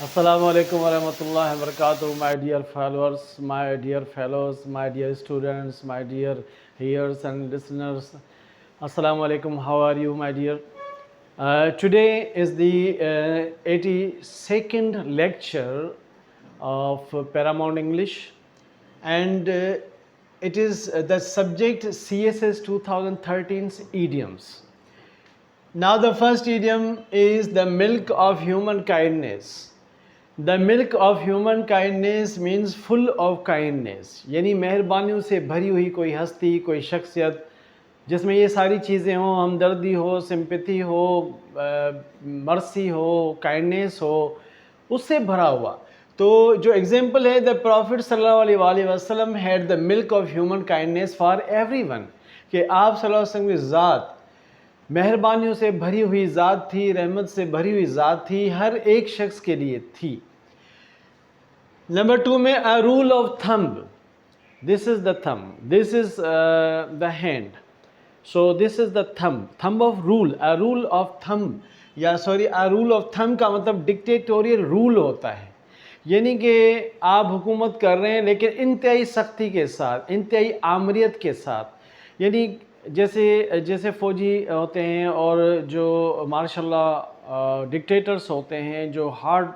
Assalamu alaikum warahmatullahi wabarakatuh, my dear followers, my dear fellows, my dear students, my dear hearers and listeners. Assalamu alaikum, how are you, my dear? Today is the 82nd lecture of Paramount English, and it is the subject CSS 2013's idioms. Now the first idiom is the milk of human kindness. The milk of human kindness means full of kindness, यानी मेहरबानियों से भरी हुई कोई हस्ती, कोई शख्सियत जिसमें ये सारी चीज़ें हों, हमदर्दी हो, सिंपैथी हो, मर्सी हो, काइंडनेस हो, उससे भरा हुआ। तो जो एग्जांपल है, द प्रॉफिट सल्लल्लाहु अलैहि वसल्लम had the milk of human kindness for everyone, कि आप सल्लल्लाहु अलैहि वसल्लम की ज़ात मेहरबानियों से भरी हुई ज़ात थी, रहमत से भरी हुई ज़ात थी, हर एक शख्स के लिए थी। नंबर 2 में a rule of thumb, this is the thumb, this is the hand, so this is the thumb, thumb of rule, a rule of thumb, या sorry a rule of thumb का मतलब डिक्टेटोरियल रूल होता है, यानी कि आप हुकूमत कर रहे हैं लेकिन इंतहाई सख्ती के साथ, इंतहाई आमरियत के साथ, यानी जैसे फ़ौजी होते हैं और जो माशाल्लाह डिक्टेटर्स होते हैं, जो हार्ड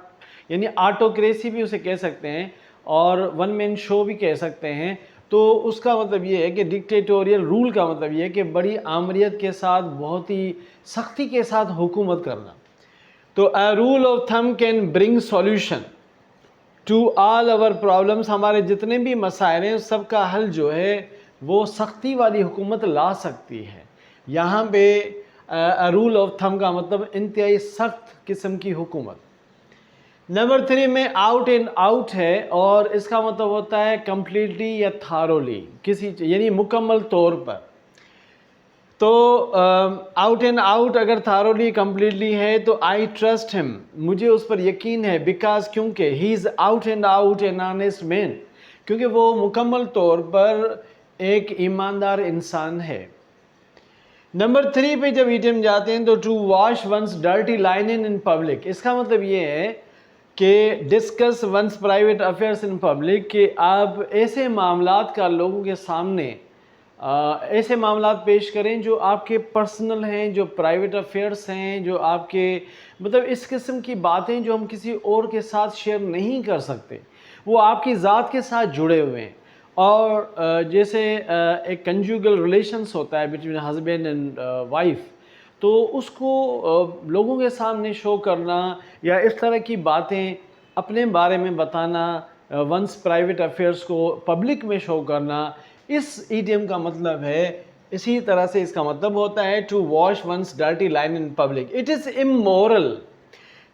यानी ऑटोक्रेसी भी उसे कह सकते हैं और वन मैन शो भी कह सकते हैं। तो उसका मतलब ये है कि डिक्टेटोरियल रूल का मतलब ये है कि बड़ी आमरियत के साथ, बहुत ही सख्ती के साथ हुकूमत करना। तो a rule of thumb can bring solution to all our problems, हमारे जितने भी मसाइल हैं सबका हल जो है वो सख्ती वाली हुकूमत ला सकती है। यहाँ पे रूल ऑफ थंब का मतलब इंतहाई सख्त किस्म की हुकूमत। नंबर 3 में आउट एंड आउट है और इसका मतलब होता है कम्प्लीटली या थारोली, किसी यानी मुकम्मल तौर पर। तो आउट एंड आउट अगर थारोली कम्प्लीटली है तो आई ट्रस्ट हिम, मुझे उस पर यकीन है, बिकॉज क्योंकि he is out and out an honest man, क्योंकि वो मुकम्मल तौर पर एक ईमानदार इंसान है। नंबर 3 पे जब ईडियम जाते हैं तो to wash one's dirty linen in public, इसका मतलब ये है कि discuss one's private affairs in public, कि आप ऐसे मामलात का लोगों के सामने ऐसे मामलात पेश करें जो आपके पर्सनल हैं, जो प्राइवेट अफेयर्स हैं, जो आपके मतलब इस किस्म की बातें जो हम किसी और के साथ शेयर नहीं कर सकते, वो आपकी ज़ात के साथ जुड़े हुए हैं। और जैसे एक कंजुगल रिलेशंस होता है बिटवीन हस्बैंड एंड वाइफ, तो उसको लोगों के सामने शो करना या इस तरह की बातें अपने बारे में बताना, वंस प्राइवेट अफेयर्स को पब्लिक में शो करना, इस ईडियम का मतलब है। इसी तरह से इसका मतलब होता है to wash one's dirty line in public, it is immoral,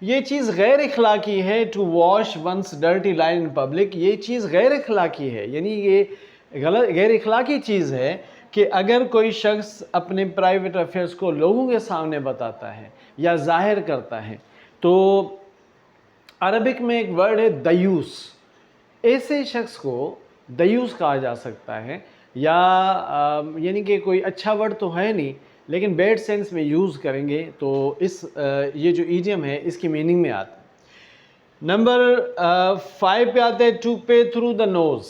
ये चीज़ गैर इखलाकी है। To wash one's dirty line in public, ये चीज़ गैर इखलाकी है, यानी ये गलत गैर इखलाकी चीज़ है कि अगर कोई शख्स अपने प्राइवेट अफेयर्स को लोगों के सामने बताता है या जाहिर करता है। तो अरबिक में एक वर्ड है दयूस, ऐसे शख्स को दयूस कहा जा सकता है, या यानी कि कोई अच्छा वर्ड तो है नहीं लेकिन बैड सेंस में यूज़ करेंगे तो इस ये जो ईडियम है इसकी मीनिंग में आता है। नंबर 5 पे आते हैं टू पे थ्रू द नोज़,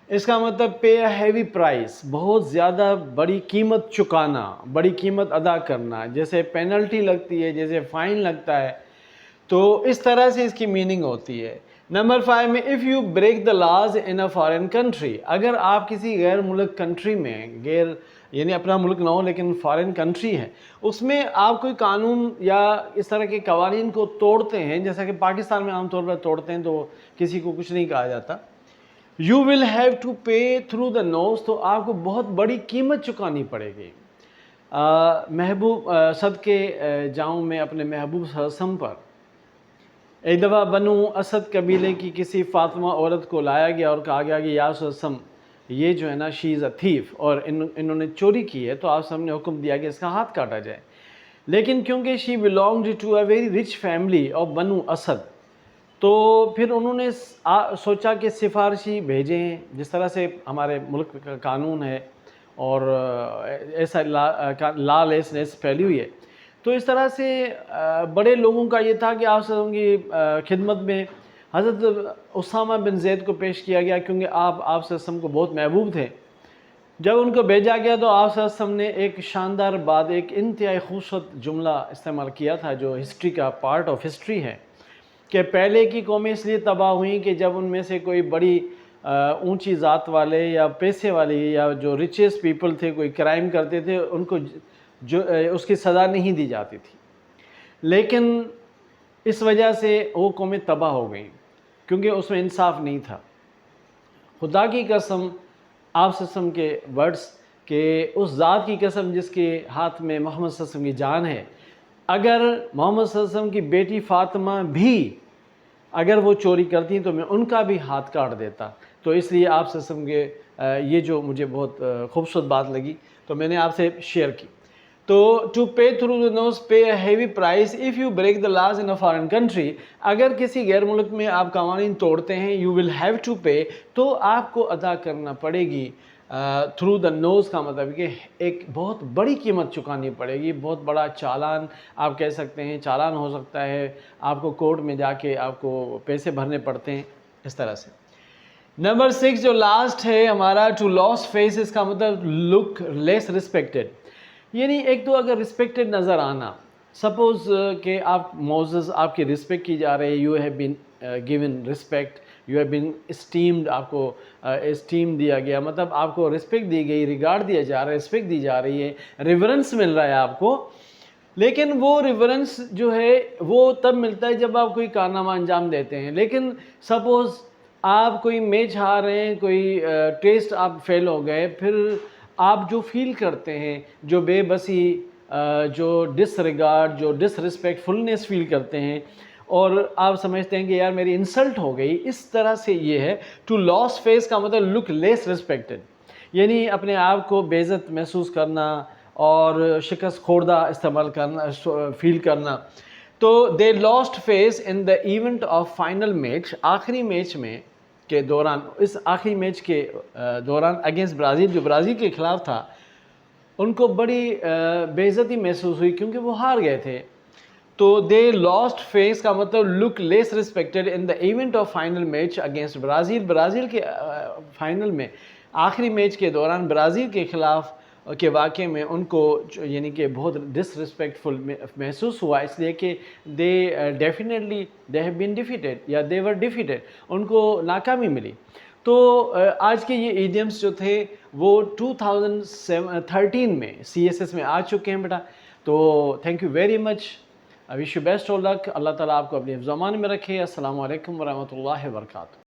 इसका मतलब पे अ हैवी प्राइस, बहुत ज़्यादा बड़ी कीमत चुकाना, बड़ी कीमत अदा करना, जैसे पेनल्टी लगती है, जैसे फ़ाइन लगता है, तो इस तरह से इसकी मीनिंग होती है। नंबर 5 में if you break the laws in a foreign country, अगर आप किसी गैर मुल्क कंट्री में, गैर यानी अपना मुल्क ना हो लेकिन फॉरेन कंट्री है, उसमें आप कोई कानून या इस तरह के कवानीन को तोड़ते हैं, जैसा कि पाकिस्तान में आमतौर पर तोड़ते हैं तो किसी को कुछ नहीं कहा जाता, यू विल हैव टू पे थ्रू द नोज़, तो आपको बहुत बड़ी कीमत चुकानी पड़ेगी। महबूब सदके जाऊँ मैं अपने महबूब सल्लम पर, एक दफ़ा बनु असद कबीले की किसी फातिमा औरत को लाया गया और कहा गया कि या सल्लम, ये जो है ना शी इज़ अ थीफ, और इन्होंने चोरी की है, तो आप सबने हुक्म दिया कि इसका हाथ काटा जाए। लेकिन क्योंकि she belonged to a very rich family of Banu Asad, तो फिर उन्होंने सोचा कि सिफारशी भेजें, जिस तरह से हमारे मुल्क का कानून है और ऐसा लाल ऐस फैली हुई है, تو اس طرح سے بڑے لوگوں کا یہ تھا کہ آپ صلی اللہ علیہ وسلم کی خدمت میں حضرت اسامہ بن زید کو پیش کیا گیا، کیونکہ آپ صلی اللہ علیہ وسلم کو بہت محبوب تھے۔ جب ان کو بھیجا گیا تو آپ صلی اللہ علیہ وسلم نے ایک شاندار بات، ایک انتہائی خوبصورت جملہ استعمال کیا تھا جو ہسٹری کا پارٹ آف ہسٹری ہے، کہ پہلے کی قومیں اس لیے تباہ ہوئیں کہ جب ان میں سے کوئی بڑی اونچی ذات والے یا پیسے والے یا جو ریچیسٹ پیپل تھے کوئی کرائم کرتے تھے، ان کو جو اس کی سزا نہیں دی جاتی تھی، لیکن اس وجہ سے وہ قومیں تباہ ہو گئیں کیونکہ اس میں انصاف نہیں تھا۔ خدا کی قسم، آپ صلی اللہ علیہ وسلم کے ورڈز کہ اس ذات کی قسم جس کے ہاتھ میں محمد صلی اللہ علیہ وسلم کی جان ہے، اگر محمد صلی اللہ علیہ وسلم کی بیٹی فاطمہ بھی اگر وہ چوری کرتی تو میں ان کا بھی ہاتھ کاٹ دیتا۔ تو اس لیے آپ صلی اللہ علیہ وسلم کے یہ جو مجھے بہت خوبصورت بات لگی تو میں نے آپ سے شیئر کی۔ تو to pay through the nose pay a heavy price if you break the laws in a foreign country, اگر کسی غیر ملک میں آپ قوانین توڑتے ہیں you will have to pay, تو آپ کو ادا کرنا پڑے گی۔ تھرو دا نوز کا مطلب کہ ایک بہت بڑی قیمت چکانی پڑے گی، بہت بڑا چالان آپ کہہ سکتے ہیں، چالان ہو سکتا ہے، آپ کو کورٹ میں جا کے آپ کو پیسے بھرنے پڑتے ہیں اس طرح سے۔ نمبر 6 جو لاسٹ ہے ہمارا، ٹو لاس فیس، اس کا مطلب لک لیس رسپیکٹڈ، یعنی ایک تو اگر رسپیکٹڈ نظر آنا، سپوز کہ آپ معزز، آپ کی رسپیکٹ کی جا رہی ہے، you have been given respect, you have been esteemed, آپ کو اسٹیم دیا گیا، مطلب آپ کو رسپیکٹ دی گئی، ریگارڈ دیا جا رہا ہے، رسپیکٹ دی جا رہی ہے، ریورنس مل رہا ہے آپ کو، لیکن وہ ریورنس جو ہے وہ تب ملتا ہے جب آپ کوئی کارنامہ انجام دیتے ہیں۔ لیکن سپوز آپ کوئی میچ ہار رہے ہیں، کوئی ٹیسٹ آپ فیل ہو گئے، پھر آپ جو فیل کرتے ہیں، جو بے بسی، جو ڈس ریگارڈ، جو ڈس ریسپیکٹفلنس فیل کرتے ہیں، اور آپ سمجھتے ہیں کہ یار میری انسلٹ ہو گئی، اس طرح سے یہ ہے۔ ٹو لاس فیس کا مطلب لک لیس رسپیکٹڈ، یعنی اپنے آپ کو بے عزت محسوس کرنا اور شکست خوردہ استعمال کرنا، فیل کرنا۔ تو the last face in the event of final match, آخری میچ میں کے دوران، اس آخری میچ کے دوران اگینسٹ برازیل، جو برازیل کے خلاف تھا، ان کو بڑی بے عزتی محسوس ہوئی کیونکہ وہ ہار گئے تھے۔ تو دے لاسٹ فیس کا مطلب luckless respected in the event of final match against Brazil, Brazil کے فائنل میں آخری میچ کے دوران برازیل کے خلاف کے واقعے میں ان کو یعنی کہ بہت ڈس رسپیکٹفل محسوس ہوا، اس لیے کہ they definitely they have been defeated یا دے ور ڈیفیٹڈ، ان کو ناکامی ملی۔ تو آج کے یہ ایڈیمس جو تھے وہ 2013 میں CSS میں آ چکے ہیں بیٹا۔ تو thank you very much, wish you best of luck, اللہ تعالیٰ آپ کو اپنے حفظ و امان میں رکھے۔ السلام علیکم ورحمۃ اللہ وبرکاتہ۔